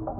Good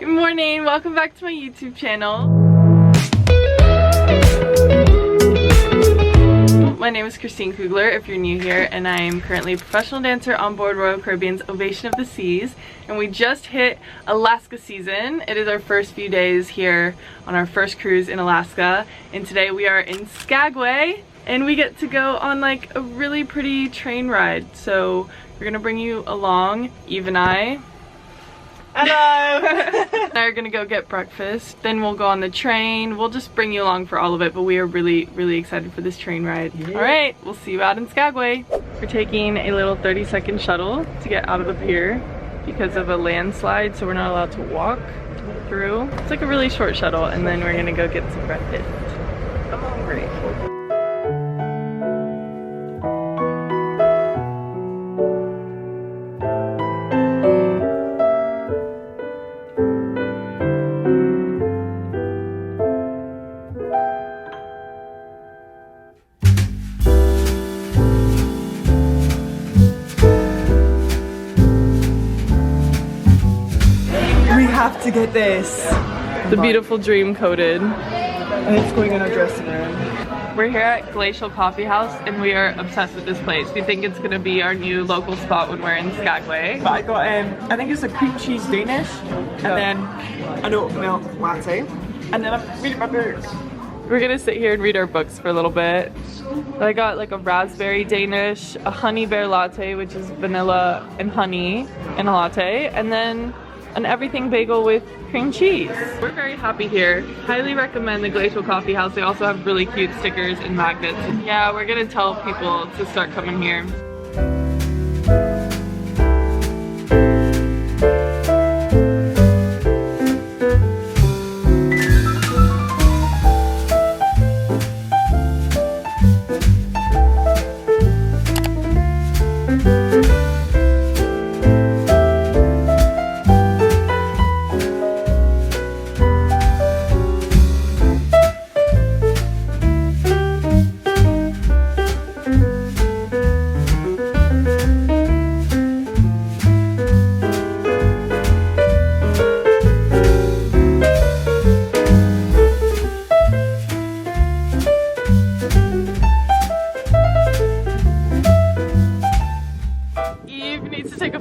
morning, welcome back to my YouTube channel. My name is Christine Kugler if you're new here, and I am currently a professional dancer on board Royal Caribbean's Ovation of the Seas, and we just hit Alaska season. It is our first few days here on our first cruise in Alaska, and today we are in Skagway and we get to go on like a really pretty train ride. So we're gonna bring you along, Eve and I. Hello! And I are gonna go get breakfast, then we'll go on the train. We'll just bring you along for all of it, but we are really excited for this train ride. Yeah. Alright, we'll see you out in Skagway. We're taking a little 30-second shuttle to get out of the pier because of a landslide, so we're not allowed to walk through. It's like a really short shuttle, and then we're gonna go get some breakfast. I'm hungry. Have to get this. The beautiful dream coated. And it's going in our dressing room. We're here at Glacial Coffee House and we are obsessed with this place. We think it's gonna be our new local spot when we're in Skagway. But I got I think it's a cream cheese Danish, and then an oat milk latte, and then I'm reading my book. We're gonna sit here and read our books for a little bit. I got like a raspberry Danish, a honey bear latte, which is vanilla and honey in a latte, and then an everything bagel with cream cheese. We're very happy here. Highly recommend the Glacial Coffee House. They also have really cute stickers and magnets. Yeah, we're gonna tell people to start coming here.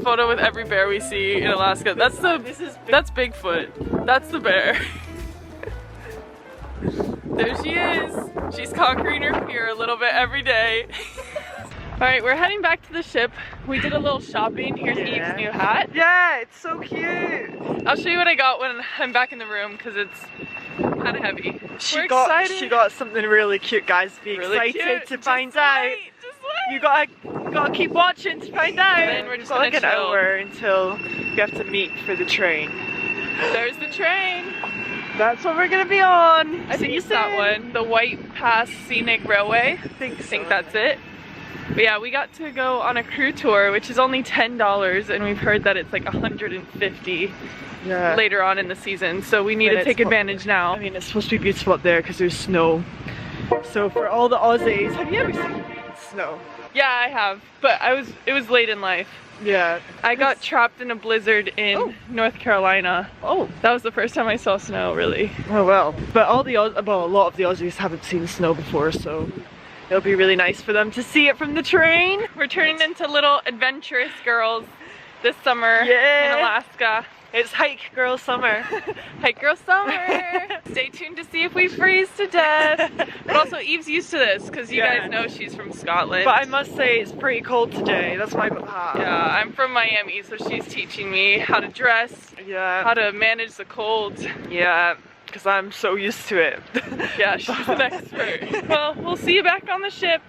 Photo with every bear we see in Alaska. That's Bigfoot. That's the bear. There she is. She's conquering her fear a little bit every day. Alright, we're heading back to the ship. We did a little shopping. Here's Eve's new hat. Yeah, it's so cute. I'll show you what I got when I'm back in the room because it's kind of heavy. She got something really cute, guys. Be really excited to find out. You gotta keep watching to find out. And then we're just like an hour until we have to meet for the train. There's the train. That's what we're gonna be on. I think it's that one. The White Pass Scenic Railway. I think that's it. But yeah, we got to go on a crew tour, which is only $10, and we've heard that it's like $150 later on in the season. So we need to take advantage now. I mean, it's supposed to be beautiful up there because there's snow. So for all the Aussies, have you ever seen snow? Yeah, I have, but it was late in life. Yeah. I got trapped in a blizzard in North Carolina. Oh. That was the first time I saw snow, really. Oh well. But a lot of the Aussies haven't seen snow before, so it'll be really nice for them to see it from the train. We're turning into little adventurous girls this summer in Alaska. It's hike girl summer. Hike girl summer. Stay tuned to see if we freeze to death. But also Eve's used to this because you guys know she's from Scotland. But I must say it's pretty cold today. That's my hat. Yeah, I'm from Miami, so she's teaching me how to dress Yeah. how to manage the cold. Yeah, because I'm so used to it. Yeah, she's an expert. Well, we'll see you back on the ship.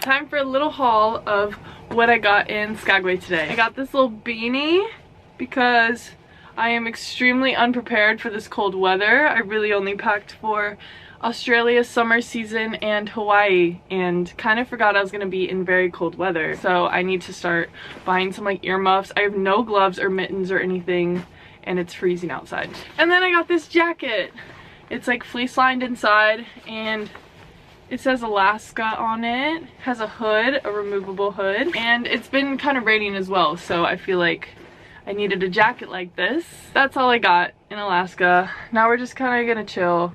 Time for a little haul of what I got in Skagway today. I got this little beanie because I am extremely unprepared for this cold weather. I really only packed for Australia's summer season and Hawaii, and kind of forgot I was gonna be in very cold weather. So I need to start buying some like earmuffs. I have no gloves or mittens or anything, and it's freezing outside. And then I got this jacket. It's like fleece lined inside, and it says Alaska on it. Has a hood, a removable hood, and it's been kind of raining as well, so I feel like I needed a jacket like this. That's all I got in Alaska. Now we're just kind of gonna chill.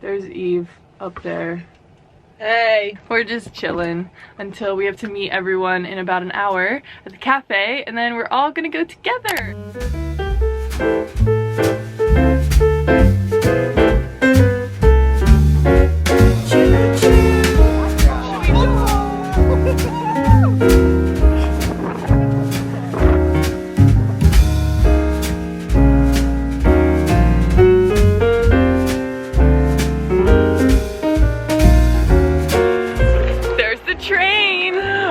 There's Eve up there. Hey! We're just chilling until we have to meet everyone in about an hour at the cafe, and then we're all gonna go together.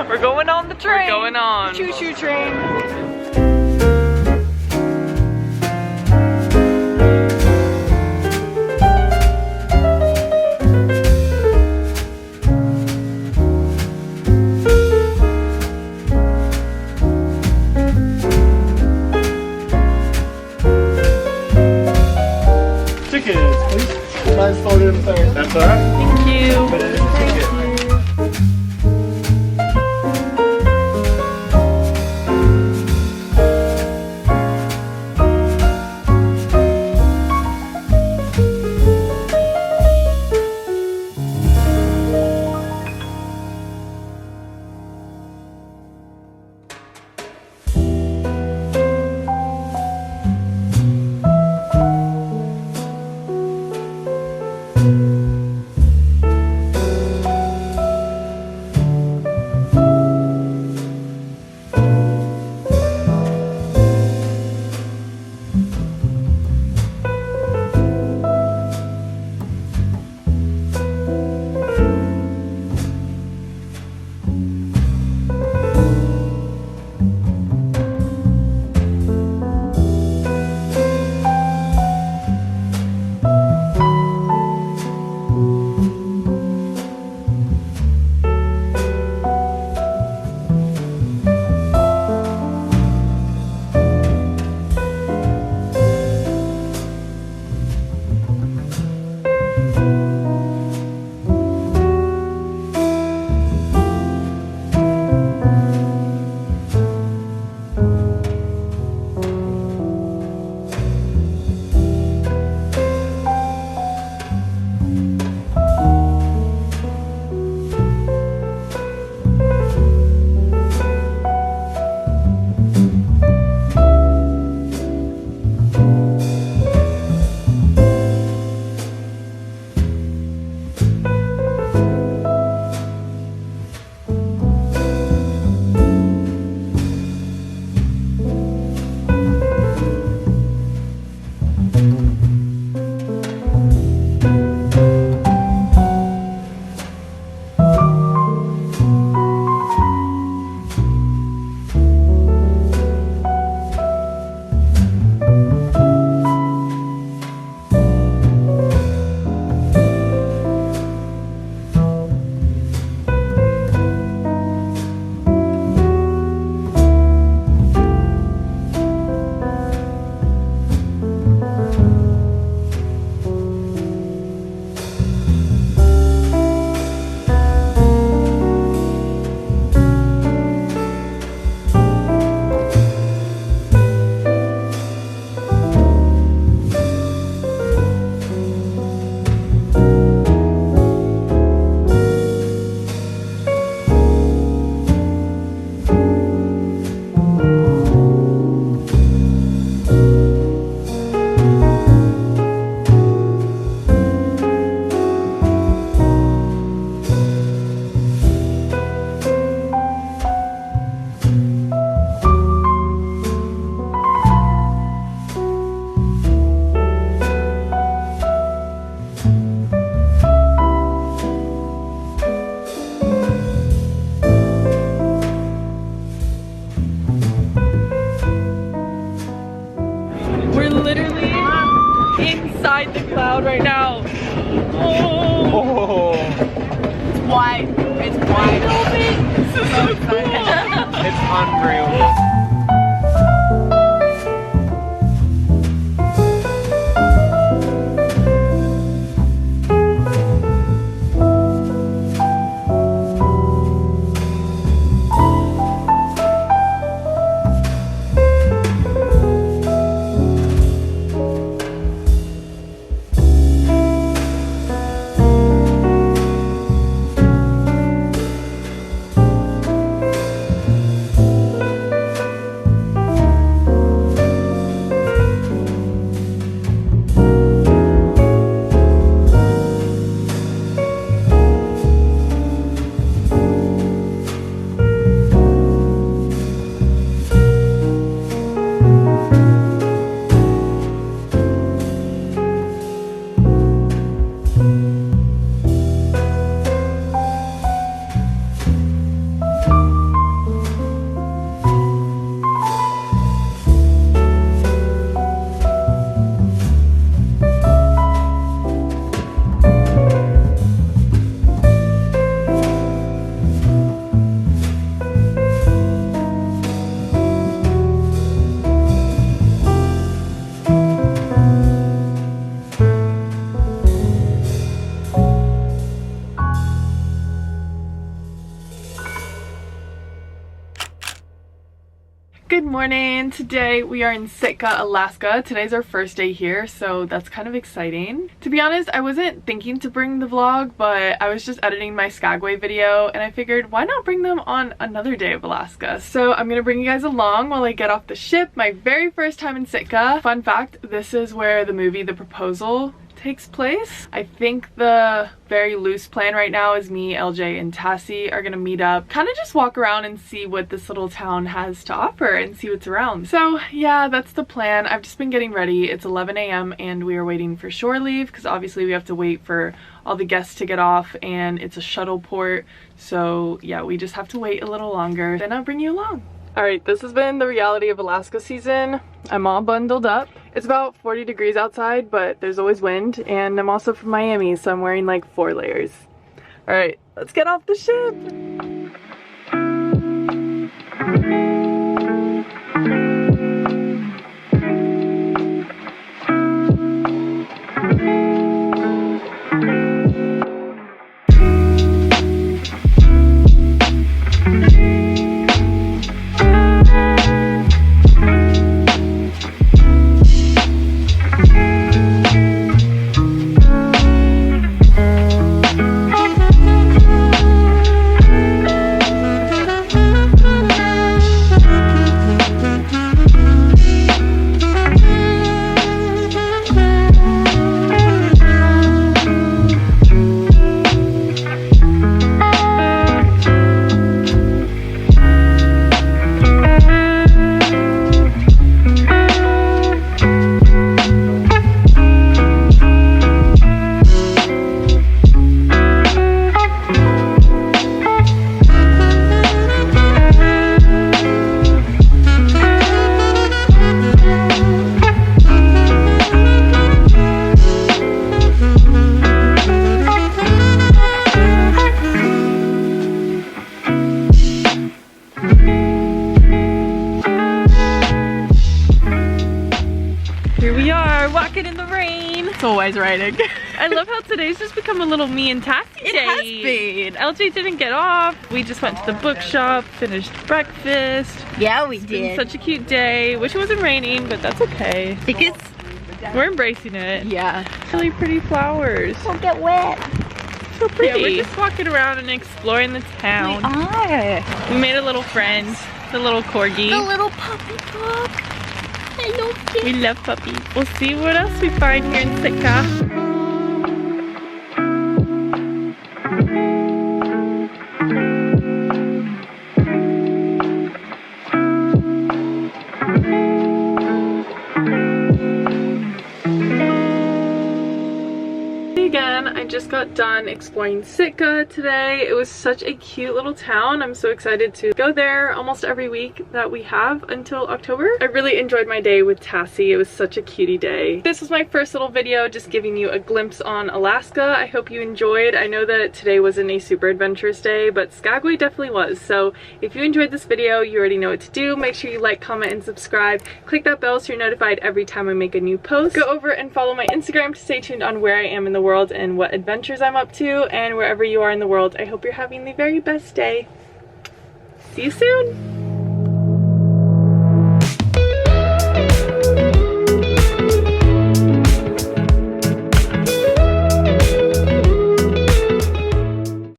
We're going on the train. We're going on. Choo-choo train. Tickets, please. Mine's folded in there. That's all right. Thank you. But it is a ticket. inside the cloud right now. Oh. It's white. It's white. This is so cool. It's unreal. Good morning. Today we are in Sitka, Alaska. Today's our first day here, so that's kind of exciting. To be honest, I wasn't thinking to bring the vlog, but I was just editing my Skagway video and I figured why not bring them on another day of Alaska. So I'm gonna bring you guys along while I get off the ship. My very first time in Sitka. Fun fact, this is where the movie The Proposal takes place. I think the very loose plan right now is me, LJ, and Tassie are gonna meet up, kind of just walk around and see what this little town has to offer and see what's around. So yeah, that's the plan. I've just been getting ready. It's 11 a.m. and we are waiting for shore leave because obviously we have to wait for all the guests to get off and it's a shuttle port. So yeah, we just have to wait a little longer. Then I'll bring you along. Alright, this has been the reality of Alaska season. I'm all bundled up. It's about 40 degrees outside, but there's always wind, and I'm also from Miami, so I'm wearing like 4 layers. Alright, let's get off the ship! Walking in the rain. It's always raining. I love how today's just become a little me and Tassie day. It has been. LJ didn't get off. We just went to the bookshop, finished breakfast. Yeah, we It's did. been such a cute day. Wish it wasn't raining, but that's okay. Because we're embracing it. yeah, Really pretty flowers. don't get wet. So pretty. Yeah, we're just walking around and exploring the town. We are. We made a little friend, the little corgi. The little puppy dog. I love We it. love puppies. We'll see what else we find here in Sitka. Hey guys. everyone. I just got done exploring Sitka today. It was such a cute little town. I'm so excited to go there almost every week that we have until October. I really enjoyed my day with Tassie. It was such a cutie day. This was my first little video just giving you a glimpse on Alaska. I hope you enjoyed. I know that today wasn't a super adventurous day, but Skagway definitely was. So if you enjoyed this video, you already know what to do. Make sure you like, comment, and subscribe. Click that bell so you're notified every time I make a new post. Go over and follow my Instagram to stay tuned on where I am in the world and what adventures I'm up to. And wherever you are in the world, I hope you're having the very best day. See you soon!